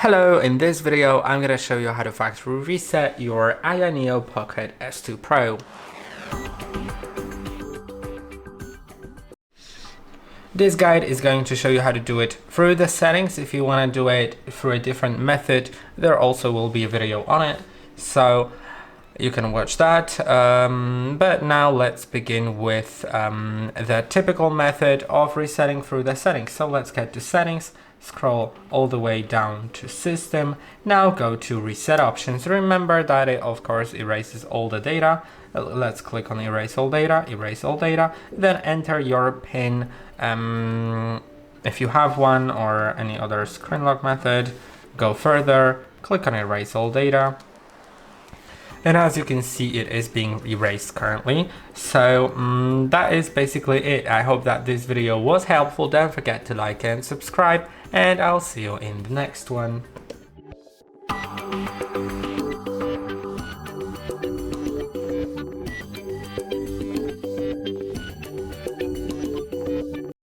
Hello, in this video I'm going to show you how to factory reset your AYANEO Pocket S2 Pro. This guide is going to show you how to do it through the settings. If you want to do it through a different method, there also will be a video on it, so you can watch that. But now let's begin with the typical method of resetting through the settings. So let's get to settings, scroll all the way down to system. Now go to reset options. Remember that it of course erases all the data. Let's click on erase all data, then enter your PIN if you have one, or any other screen lock method. Go further, click on erase all data. And as you can see, it is being erased currently. So that is basically it. I hope that this video was helpful. Don't forget to like and subscribe, and I'll see you in the next one.